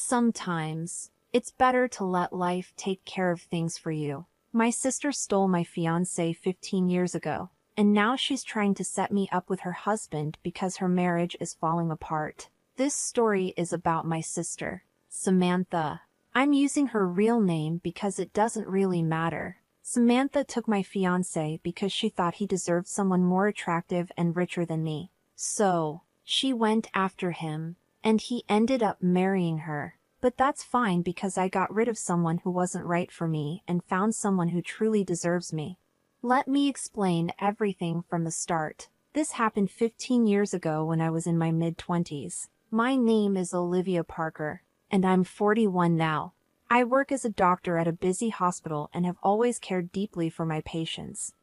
Sometimes, it's better to let life take care of things for you. My sister stole my fiancé 15 years ago, and now she's trying to set me up with her husband because her marriage is falling apart. This story is about my sister, Samantha. I'm using her real name because it doesn't really matter. Samantha took my fiancé because she thought he deserved someone more attractive and richer than me. So, she went after him, and he ended up marrying her. But that's fine because I got rid of someone who wasn't right for me and found someone who truly deserves me. Let me explain everything from the start. This happened 15 years ago when I was in my mid-20s. My name is Olivia Parker, and I'm 41 now. I work as a doctor at a busy hospital and have always cared deeply for my patients.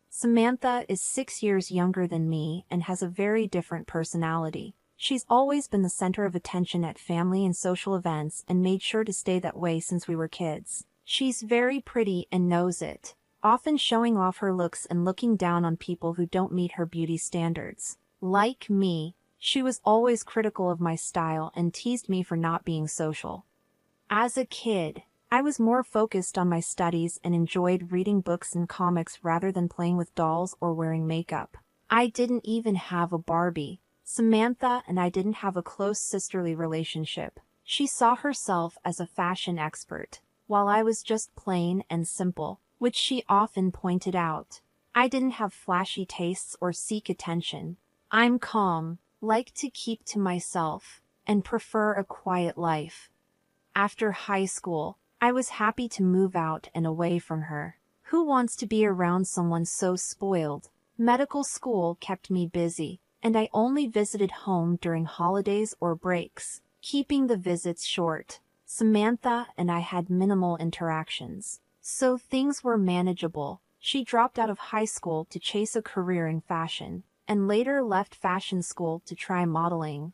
Samantha is 6 years younger than me and has a very different personality. She's always been the center of attention at family and social events and made sure to stay that way since we were kids. She's very pretty and knows it, often showing off her looks and looking down on people who don't meet her beauty standards. Like me, she was always critical of my style and teased me for not being social. As a kid, I was more focused on my studies and enjoyed reading books and comics rather than playing with dolls or wearing makeup. I didn't even have a Barbie. Samantha and I didn't have a close sisterly relationship. She saw herself as a fashion expert, while I was just plain and simple, which she often pointed out. I didn't have flashy tastes or seek attention. I'm calm, like to keep to myself, and prefer a quiet life. After high school, I was happy to move out and away from her. Who wants to be around someone so spoiled? Medical school kept me busy, and I only visited home during holidays or breaks, keeping the visits short. Samantha and I had minimal interactions, so things were manageable. She dropped out of high school to chase a career in fashion, and later left fashion school to try modeling.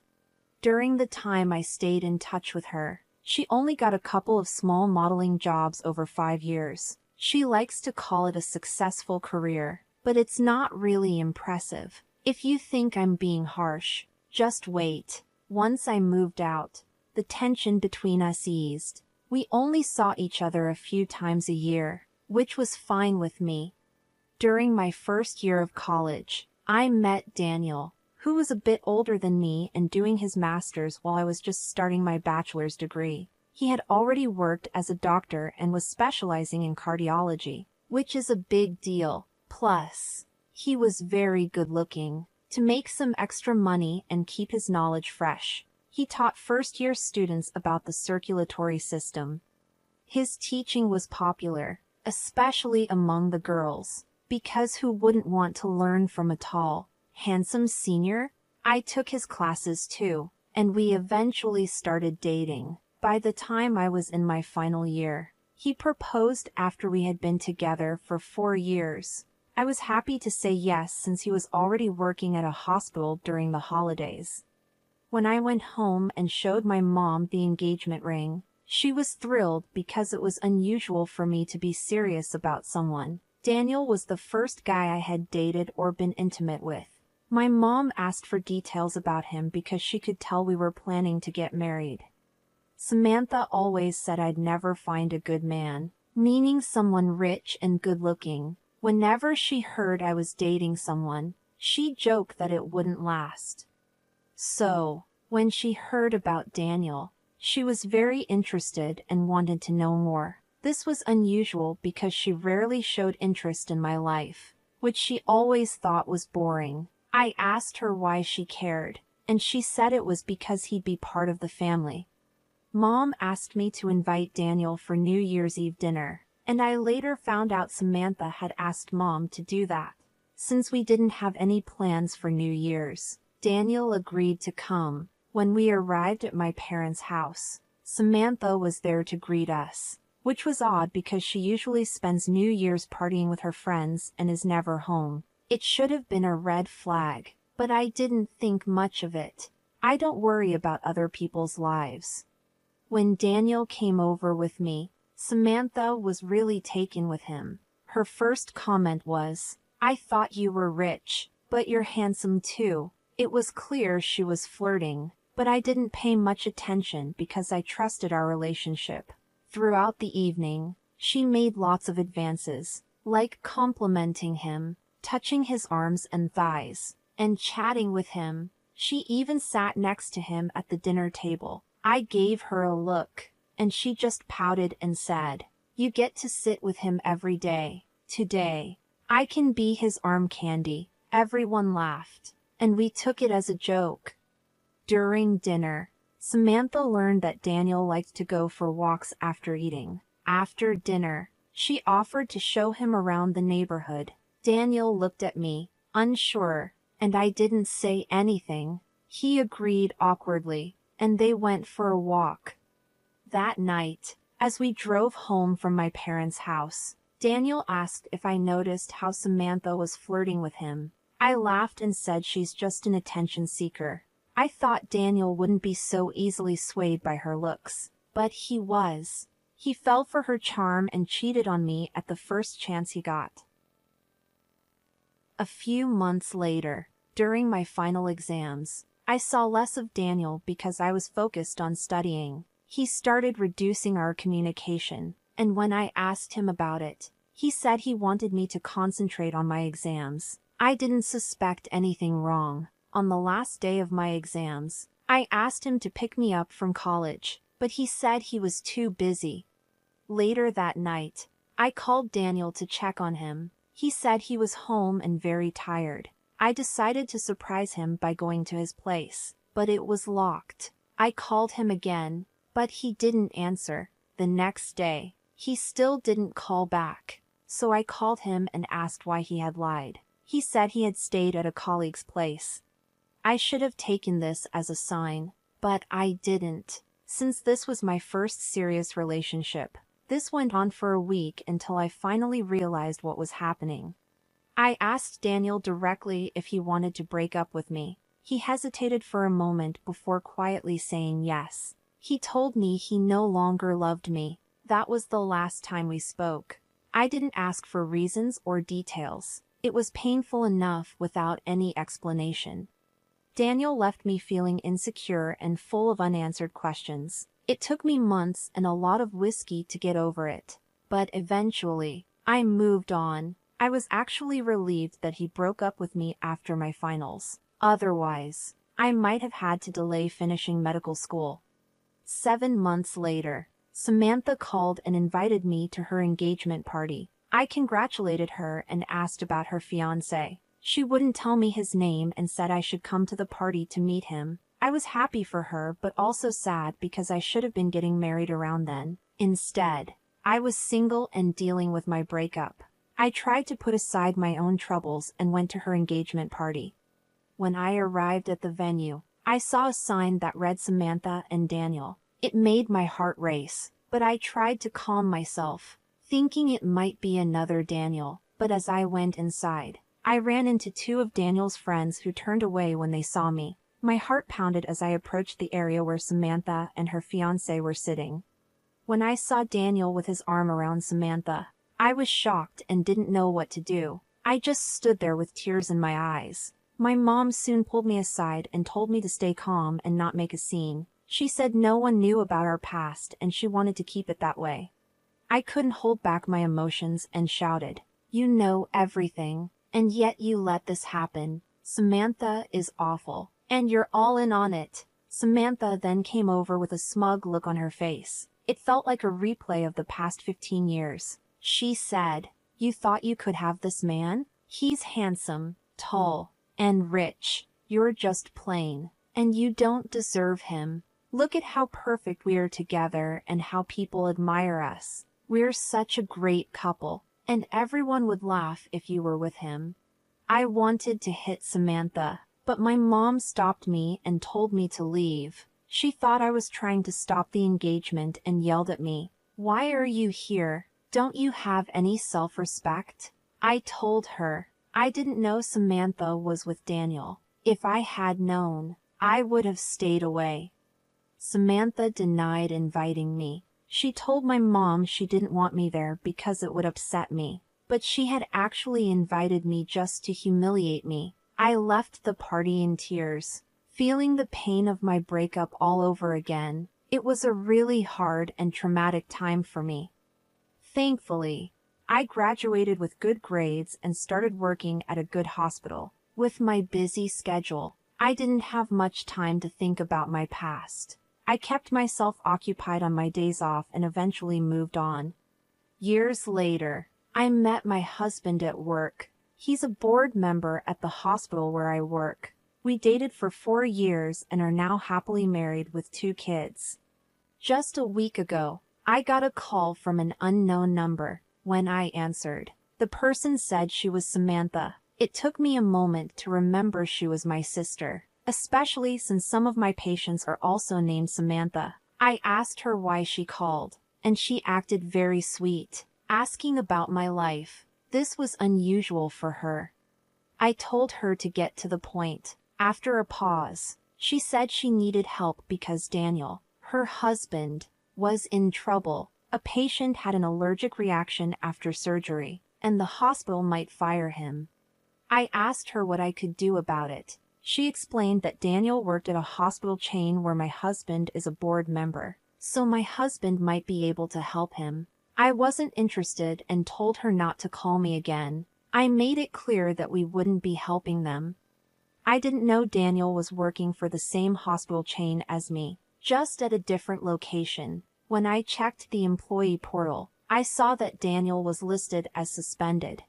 During the time I stayed in touch with her, she only got a couple of small modeling jobs over 5 years. She likes to call it a successful career, but it's not really impressive. If you think I'm being harsh, just wait. Once I moved out, the tension between us eased. We only saw each other a few times a year, which was fine with me. During my first year of college, I met Daniel, who was a bit older than me and doing his master's while I was just starting my bachelor's degree. He had already worked as a doctor and was specializing in cardiology, which is a big deal. Plus, he was very good-looking. To make some extra money and keep his knowledge fresh, he taught first-year students about the circulatory system. His teaching was popular, especially among the girls, because who wouldn't want to learn from a tall, handsome senior? I took his classes too, and we eventually started dating. By the time I was in my final year, he proposed after we had been together for 4 years. I was happy to say yes since he was already working at a hospital during the holidays. When I went home and showed my mom the engagement ring, she was thrilled because it was unusual for me to be serious about someone. Daniel was the first guy I had dated or been intimate with. My mom asked for details about him because she could tell we were planning to get married. Samantha always said I'd never find a good man, meaning someone rich and good-looking. Whenever she heard I was dating someone, she joked that it wouldn't last. So, when she heard about Daniel, she was very interested and wanted to know more. This was unusual because she rarely showed interest in my life, which she always thought was boring. I asked her why she cared, and she said it was because he'd be part of the family. Mom asked me to invite Daniel for New Year's Eve dinner, and I later found out Samantha had asked Mom to do that. Since we didn't have any plans for New Year's, Daniel agreed to come. When we arrived at my parents' house, Samantha was there to greet us, which was odd because she usually spends New Year's partying with her friends and is never home. It should have been a red flag, but I didn't think much of it. I don't worry about other people's lives. When Daniel came over with me, Samantha was really taken with him. Her first comment was, "I thought you were rich, but you're handsome too." It was clear she was flirting. but I didn't pay much attention because I trusted our relationship. Throughout the evening, she made lots of advances, like complimenting him, touching his arms and thighs, and chatting with him. She even sat next to him at the dinner table. I gave her a look, and she just pouted and said, "You get to sit with him every day. Today, I can be his arm candy." Everyone laughed, and we took it as a joke. During dinner, Samantha learned that Daniel liked to go for walks after eating. After dinner, she offered to show him around the neighborhood. Daniel looked at me, unsure, and I didn't say anything. He agreed awkwardly, and they went for a walk. That night, as we drove home from my parents' house, Daniel asked if I noticed how Samantha was flirting with him. I laughed and said she's just an attention seeker. I thought Daniel wouldn't be so easily swayed by her looks, but he was. He fell for her charm and cheated on me at the first chance he got. A few months later, during my final exams, I saw less of Daniel because I was focused on studying. He started reducing our communication, and when I asked him about it, he said he wanted me to concentrate on my exams. I didn't suspect anything wrong. On the last day of my exams, I asked him to pick me up from college, but he said he was too busy. Later that night, I called Daniel to check on him. He said he was home and very tired. I decided to surprise him by going to his place, but it was locked. I called him again, but he didn't answer. The next day, he still didn't call back, so I called him and asked why he had lied. He said he had stayed at a colleague's place. I should have taken this as a sign, but I didn't. Since this was my first serious relationship, this went on for a week until I finally realized what was happening. I asked Daniel directly if he wanted to break up with me. He hesitated for a moment before quietly saying yes. He told me he no longer loved me. That was the last time we spoke. I didn't ask for reasons or details. It was painful enough without any explanation. Daniel left me feeling insecure and full of unanswered questions. It took me months and a lot of whiskey to get over it. But eventually, I moved on. I was actually relieved that he broke up with me after my finals. Otherwise, I might have had to delay finishing medical school. 7 months later, Samantha called and invited me to her engagement party. I congratulated her and asked about her fiancé. She wouldn't tell me his name and said I should come to the party to meet him. I was happy for her but also sad because I should have been getting married around then. Instead, I was single and dealing with my breakup. I tried to put aside my own troubles and went to her engagement party. When I arrived at the venue, I saw a sign that read Samantha and Daniel. It made my heart race, but I tried to calm myself, thinking it might be another Daniel. But as I went inside, I ran into 2 of Daniel's friends who turned away when they saw me. My heart pounded as I approached the area where Samantha and her fiancé were sitting. When I saw Daniel with his arm around Samantha, I was shocked and didn't know what to do. I just stood there with tears in my eyes. My mom soon pulled me aside and told me to stay calm and not make a scene. She said no one knew about our past and she wanted to keep it that way. I couldn't hold back my emotions and shouted, "You know everything, and yet you let this happen. Samantha is awful, and you're all in on it." Samantha then came over with a smug look on her face. It felt like a replay of the past 15 years. She said, "You thought you could have this man? He's handsome, tall, and rich. You're just plain, and you don't deserve him. Look at how perfect we are together and how people admire us. We're such a great couple, and everyone would laugh if you were with him." I wanted to hit Samantha, but my mom stopped me and told me to leave. She thought I was trying to stop the engagement and yelled at me, "Why are you here? Don't you have any self-respect?" I told her I didn't know Samantha was with Daniel. If I had known, I would have stayed away. Samantha denied inviting me. She told my mom she didn't want me there because it would upset me, but she had actually invited me just to humiliate me. I left the party in tears, feeling the pain of my breakup all over again. It was a really hard and traumatic time for me. Thankfully, I graduated with good grades and started working at a good hospital. With my busy schedule, I didn't have much time to think about my past. I kept myself occupied on my days off and eventually moved on. Years later, I met my husband at work. He's a board member at the hospital where I work. We dated for 4 years and are now happily married with 2 kids. Just a week ago, I got a call from an unknown number. When I answered, the person said she was Samantha. It took me a moment to remember she was my sister, especially since some of my patients are also named Samantha. I asked her why she called, and she acted very sweet, asking about my life. This was unusual for her. I told her to get to the point. After a pause, she said she needed help because Daniel, her husband, was in trouble. A patient had an allergic reaction after surgery, and the hospital might fire him. I asked her what I could do about it. She explained that Daniel worked at a hospital chain where my husband is a board member, so my husband might be able to help him. I wasn't interested and told her not to call me again. I made it clear that we wouldn't be helping them. I didn't know Daniel was working for the same hospital chain as me, just at a different location. When I checked the employee portal, I saw that Daniel was listed as suspended.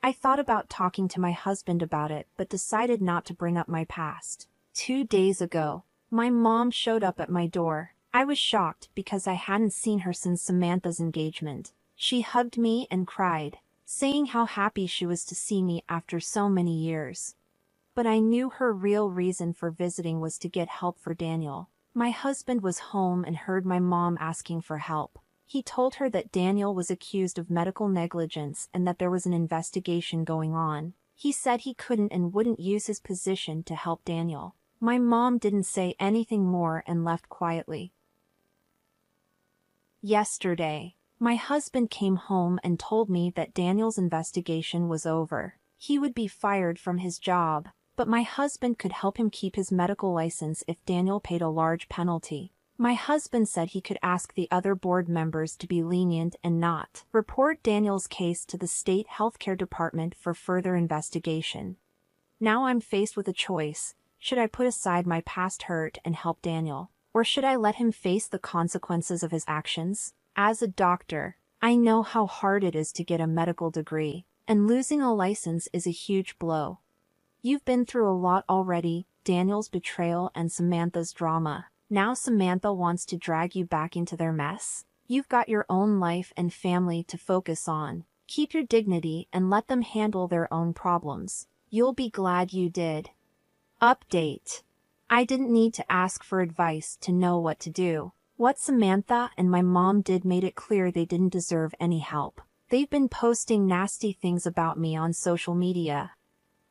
I thought about talking to my husband about it but decided not to bring up my past. 2 days ago, my mom showed up at my door. I was shocked because I hadn't seen her since Samantha's engagement. She hugged me and cried, saying how happy she was to see me after so many years. But I knew her real reason for visiting was to get help for Daniel. My husband was home and heard my mom asking for help. He told her that Daniel was accused of medical negligence and that there was an investigation going on. He said he couldn't and wouldn't use his position to help Daniel. My mom didn't say anything more and left quietly. Yesterday, my husband came home and told me that Daniel's investigation was over. He would be fired from his job, but my husband could help him keep his medical license if Daniel paid a large penalty. My husband said he could ask the other board members to be lenient and not report Daniel's case to the state healthcare department for further investigation. Now I'm faced with a choice. Should I put aside my past hurt and help Daniel, or should I let him face the consequences of his actions? As a doctor, I know how hard it is to get a medical degree, and losing a license is a huge blow. You've been through a lot already, Daniel's betrayal and Samantha's drama. Now Samantha wants to drag you back into their mess. You've got your own life and family to focus on. Keep your dignity and let them handle their own problems. You'll be glad you did. Update. I didn't need to ask for advice to know what to do. What Samantha and my mom did made it clear they didn't deserve any help. They've been posting nasty things about me on social media.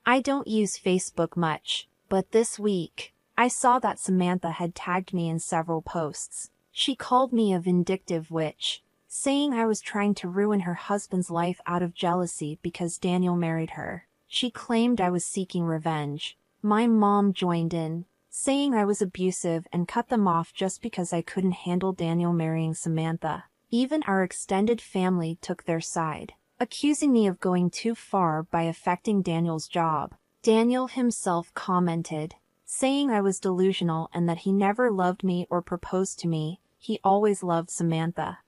I don't use Facebook much, but this week, I saw that Samantha had tagged me in several posts. She called me a vindictive witch, saying I was trying to ruin her husband's life out of jealousy because Daniel married her. She claimed I was seeking revenge. My mom joined in, saying I was abusive and cut them off just because I couldn't handle Daniel marrying Samantha. Even our extended family took their side, accusing me of going too far by affecting Daniel's job. Daniel himself commented, saying I was delusional and that he never loved me or proposed to me. He always loved Samantha.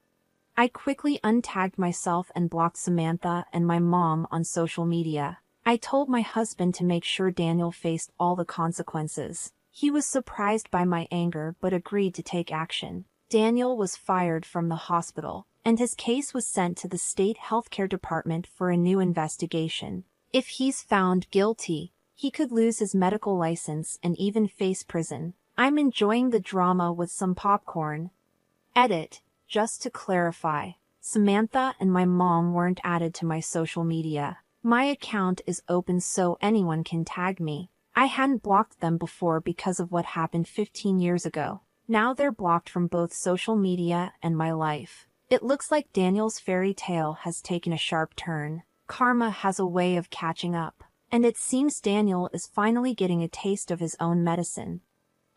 I quickly untagged myself and blocked Samantha and my mom on social media. I told my husband to make sure Daniel faced all the consequences. He was surprised by my anger but agreed to take action. Daniel was fired from the hospital, and his case was sent to the state healthcare department for a new investigation. If he's found guilty, he could lose his medical license and even face prison. I'm enjoying the drama with some popcorn. Edit. Just to clarify, Samantha and my mom weren't added to my social media. My account is open so anyone can tag me. I hadn't blocked them before because of what happened 15 years ago. Now they're blocked from both social media and my life. It looks like Daniel's fairy tale has taken a sharp turn. Karma has a way of catching up. And it seems Daniel is finally getting a taste of his own medicine.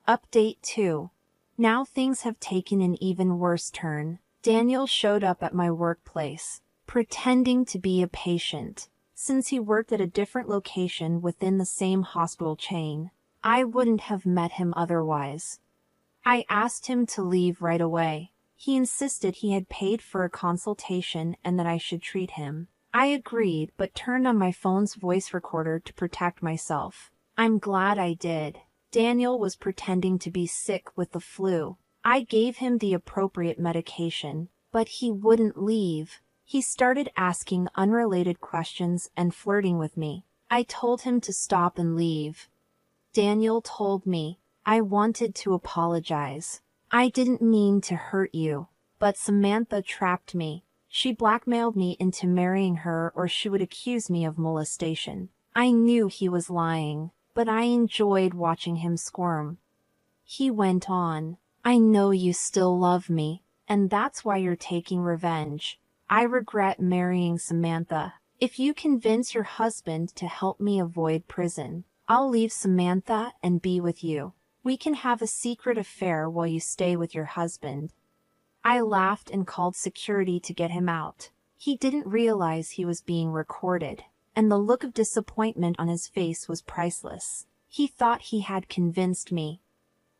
Update 2. Now things have taken an even worse turn. Daniel showed up at my workplace, pretending to be a patient. Since he worked at a different location within the same hospital chain, I wouldn't have met him otherwise. I asked him to leave right away. He insisted he had paid for a consultation and that I should treat him. I agreed, but turned on my phone's voice recorder to protect myself. I'm glad I did. Daniel was pretending to be sick with the flu. I gave him the appropriate medication, but he wouldn't leave. He started asking unrelated questions and flirting with me. I told him to stop and leave. Daniel told me, I wanted to apologize. I didn't mean to hurt you, but Samantha trapped me. She blackmailed me into marrying her or she would accuse me of molestation. I knew he was lying, but I enjoyed watching him squirm. He went on, I know you still love me, and that's why you're taking revenge. I regret marrying Samantha. If you convince your husband to help me avoid prison, I'll leave Samantha and be with you. We can have a secret affair while you stay with your husband. I laughed and called security to get him out. He didn't realize he was being recorded, and the look of disappointment on his face was priceless. He thought he had convinced me.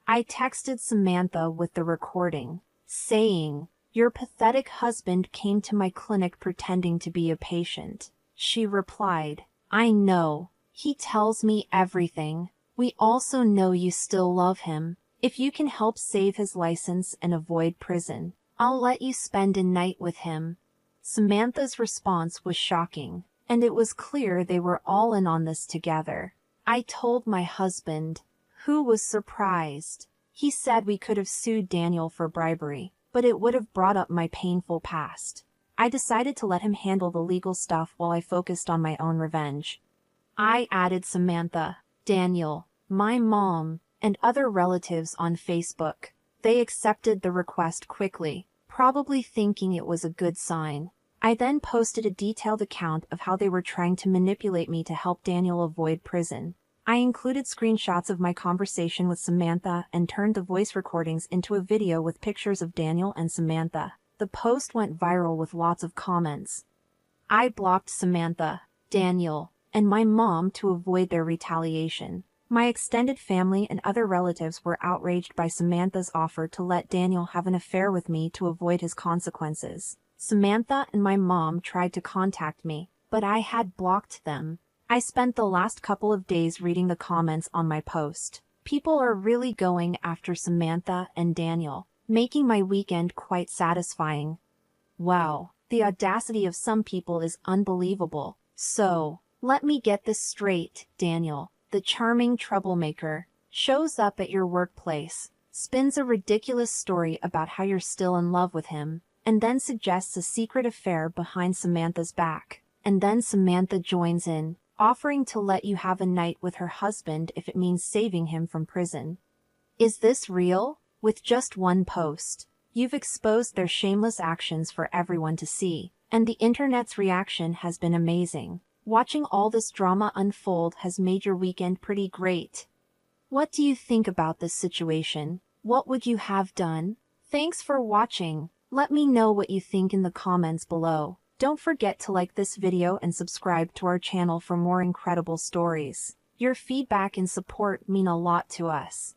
I texted Samantha with the recording, saying, Your pathetic husband came to my clinic pretending to be a patient. She replied, I know. He tells me everything. We also know you still love him. If you can help save his license and avoid prison, I'll let you spend a night with him. Samantha's response was shocking, and it was clear they were all in on this together. I told my husband, who was surprised. He said we could have sued Daniel for bribery, but it would have brought up my painful past. I decided to let him handle the legal stuff while I focused on my own revenge. I added Samantha, Daniel, my mom, and other relatives on Facebook. They accepted the request quickly, probably thinking it was a good sign. I then posted a detailed account of how they were trying to manipulate me to help Daniel avoid prison. I included screenshots of my conversation with Samantha and turned the voice recordings into a video with pictures of Daniel and Samantha. The post went viral with lots of comments. I blocked Samantha, Daniel, and my mom to avoid their retaliation. My extended family and other relatives were outraged by Samantha's offer to let Daniel have an affair with me to avoid his consequences. Samantha and my mom tried to contact me, but I had blocked them. I spent the last couple of days reading the comments on my post. People are really going after Samantha and Daniel, making my weekend quite satisfying. Wow, the audacity of some people is unbelievable. So, let me get this straight, Daniel, the charming troublemaker, shows up at your workplace, spins a ridiculous story about how you're still in love with him, and then suggests a secret affair behind Samantha's back. And then Samantha joins in, offering to let you have a night with her husband if it means saving him from prison. Is this real? With just one post, you've exposed their shameless actions for everyone to see, and the internet's reaction has been amazing. Watching all this drama unfold has made your weekend pretty great. What do you think about this situation? What would you have done? Thanks for watching. Let me know what you think in the comments below. Don't forget to like this video and subscribe to our channel for more incredible stories. Your feedback and support mean a lot to us.